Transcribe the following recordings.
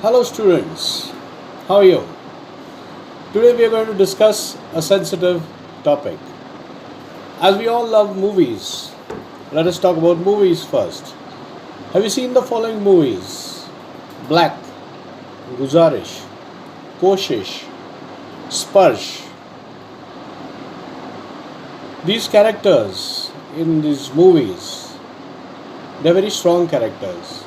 Hello, students. How are you? Today we are going to discuss a sensitive topic. As we all love movies, let us talk about movies first. Have you seen the following movies? Black, Guzarish, Koshish, Sparsh. These characters in these movies, they're very strong characters.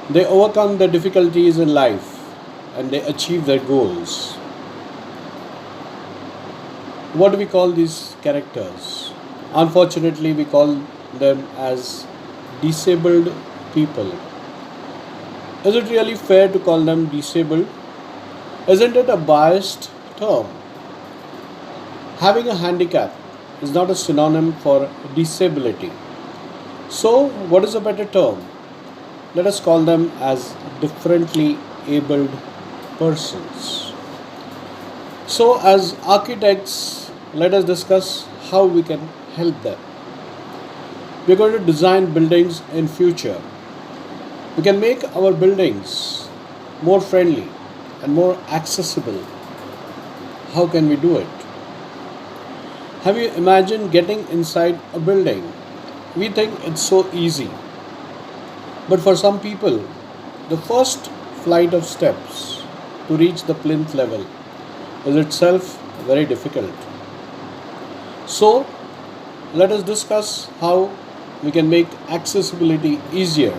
They overcome the difficulties in life and they achieve their goals. What do we call these characters? Unfortunately, we call them as disabled people. Is it really fair to call them disabled? Isn't it a biased term? Having a handicap is not a synonym for disability. So, what is a better term? Let us call them as differently abled persons. So, as architects, let us discuss how we can help them. We are going to design buildings in future. We can make our buildings more friendly and more accessible. How can we do it? Have you imagined getting inside a building? We think it's so easy. But for some people, the first flight of steps to reach the plinth level is itself very difficult. So, let us discuss how we can make accessibility easier.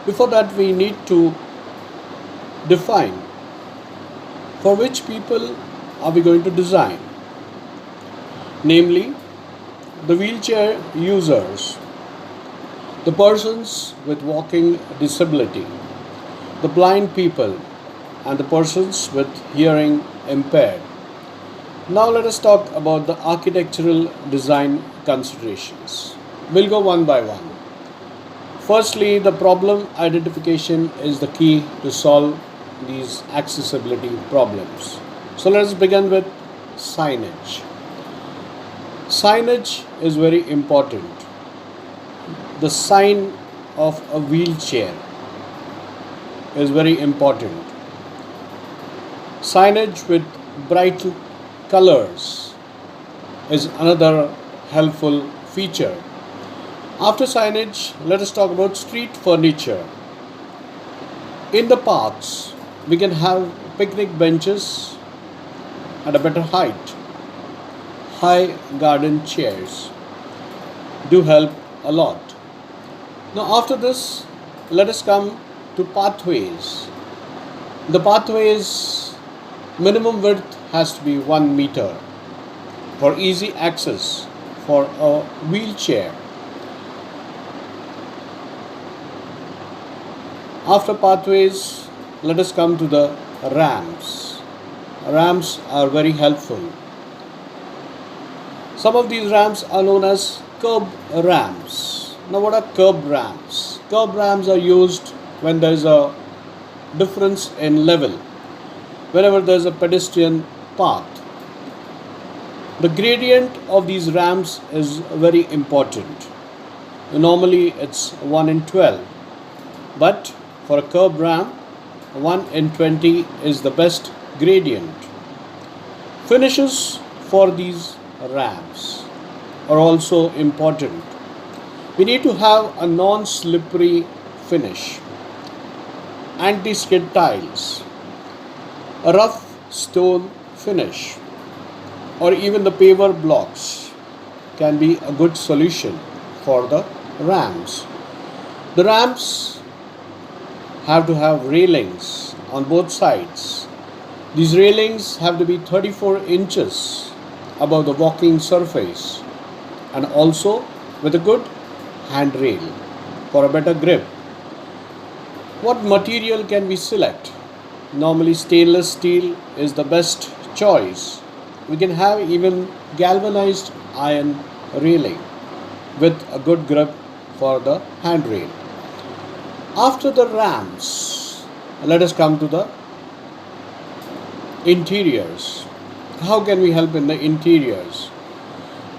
Before that, we need to define for which people are we going to design, namely the wheelchair users, the persons with walking disability, the blind people, and the persons with hearing impaired. Now let us talk about the architectural design considerations. We'll go one by one. Firstly, the problem identification is the key to solve these accessibility problems. So let us begin with signage. Signage is very important. The sign of a wheelchair is very important. Signage with bright colors is another helpful feature. After signage, let us talk about street furniture. In the parks, we can have picnic benches at a better height. High garden chairs do help a lot. Now, after this, let us come to pathways. The pathways minimum width has to be 1 meter for easy access for a wheelchair. After pathways, let us come to the ramps. Ramps are very helpful. Some of these ramps are known as curb ramps. Now, what are curb ramps? Curb ramps are used when there is a difference in level, whenever there is a pedestrian path. The gradient of these ramps is very important. Normally, it's 1 in 12, but for a curb ramp, 1 in 20 is the best gradient. Finishes for these ramps are also important. We need to have a non-slippery finish, anti-skid tiles, a rough stone finish, or even the paver blocks can be a good solution for the ramps. The ramps have to have railings on both sides. These railings have to be 34 inches above the walking surface and also with a good handrail for a better grip. What material can we select? Normally, stainless steel is the best choice. We can have even galvanized iron railing with a good grip for the handrail. After the ramps, let us come to the interiors. How can we help in the interiors?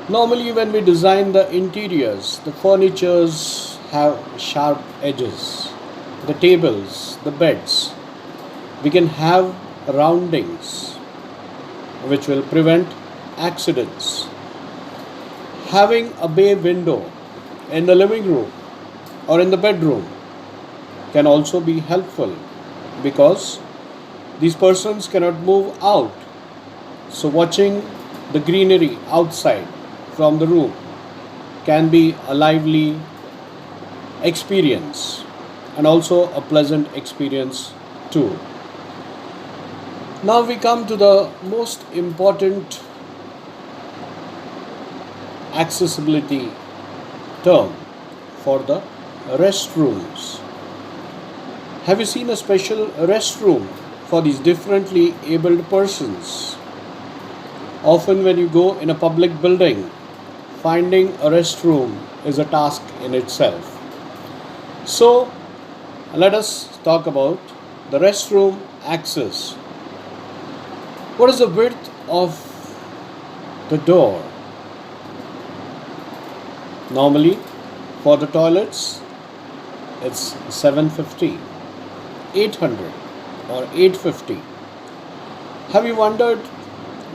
Normally, when we design the interiors, the furnitures have sharp edges. the tables, the beds. We can have roundings which will prevent accidents. Having a bay window in the living room or in the bedroom can also be helpful because these persons cannot move out. So, watching the greenery outside from the room can be a lively experience and also a pleasant experience too. Now we come to the most important accessibility term for the restrooms. Have you seen a special restroom for these differently abled persons? Often, when you go in a public building, finding a restroom is a task in itself. So, let us talk about the restroom access. What is the width of the door? Normally, for the toilets, it's 750, 800, or 850. Have you wondered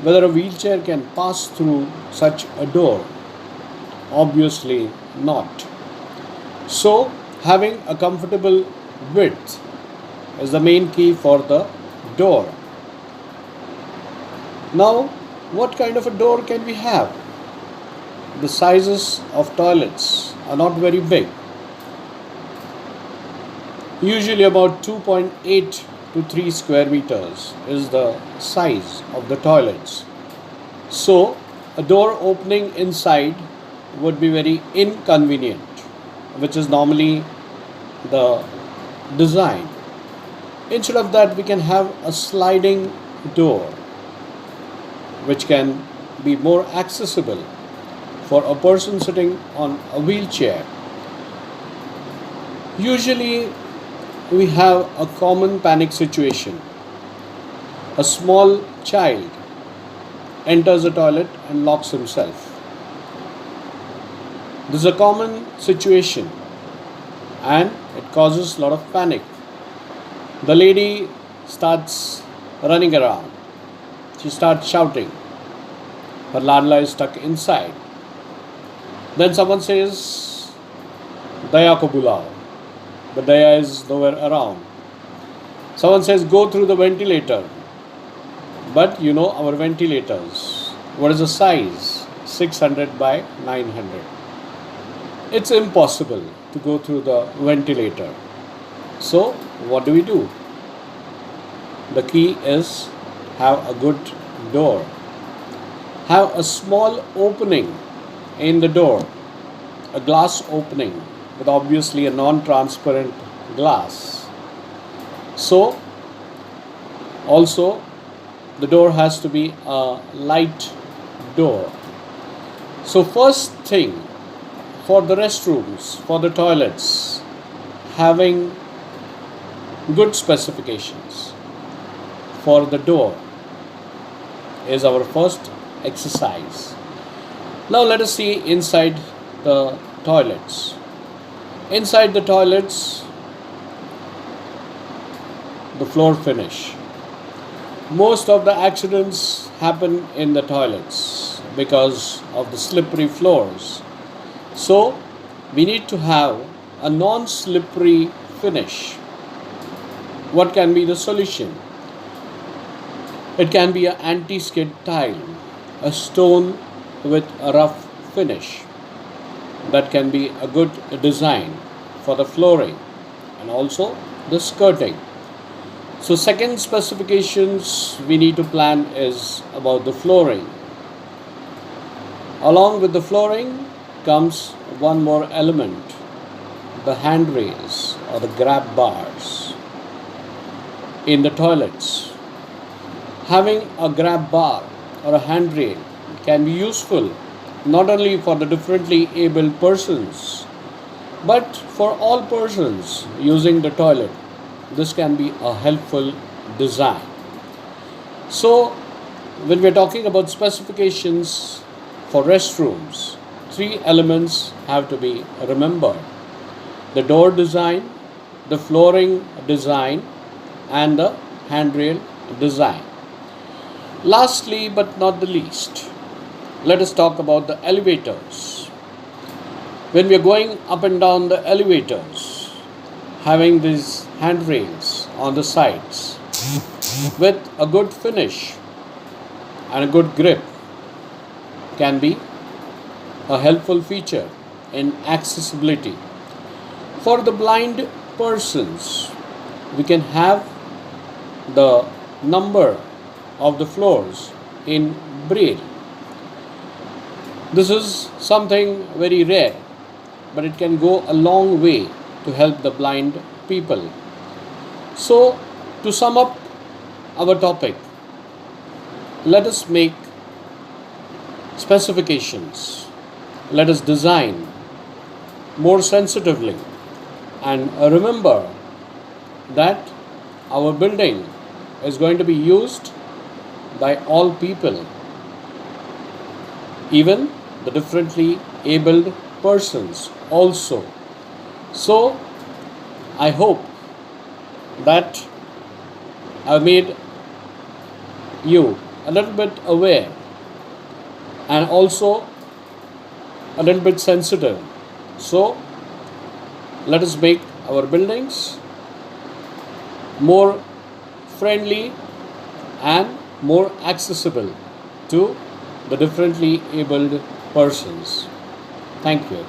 whether a wheelchair can pass through such a door? Obviously not. So, having a comfortable width is the main key for the door. Now, what kind of a door can we have? The sizes of toilets are not very big. Usually about 2.8 to 3 square meters is the size of the toilets. So, a door opening inside would be very inconvenient, which is normally the design. Instead of that, we can have a sliding door which can be more accessible for a person sitting on a wheelchair. Usually, we have a common panic situation. A small child enters the toilet and locks himself. This is a common situation and it causes a lot of panic. The lady starts running around. She starts shouting. Her ladla is stuck inside. Then someone says, Daya ko bulao. The Daya is nowhere around. Someone says, go through the ventilator. But you know our ventilators. What is the size? 600 by 900. It's impossible to go through the ventilator. So, what do? The key is have a good door. Have a small opening in the door, a glass opening with obviously a non-transparent glass. So, also the door has to be a light door. So, first thing for the restrooms, for the toilets, having good specifications for the door is our first exercise. Now let us see inside the toilets. Inside the toilets, the floor finish. Most of the accidents happen in the toilets because of the slippery floors. So, we need to have a non-slippery finish. What can be the solution? It can be an anti-skid tile, a stone with a rough finish. That can be a good design for the flooring and also the skirting. So, second specifications we need to plan is about the flooring. Along with the flooring comes one more element, the handrails or the grab bars in the toilets. Having a grab bar or a handrail can be useful not only for the differently abled persons but for all persons using the toilet. This can be a helpful design. So, when we are talking about specifications for restrooms, three elements have to be remembered: the door design, the flooring design and the handrail design. Lastly but not the least, let us talk about the elevators. When we are going up and down the elevators, having these handrails on the sides with a good finish and a good grip can be a helpful feature in accessibility. For the blind persons, we can have the number of the floors in braille. This is something very rare, but it can go a long way to help the blind people. So, to sum up our topic, let us make specifications, let us design more sensitively, and remember that our building is going to be used by all people, even the differently abled persons also. So, I hope that I made you a little bit aware and also a little bit sensitive. So, let us make our buildings more friendly and more accessible to the differently abled persons. Thank you.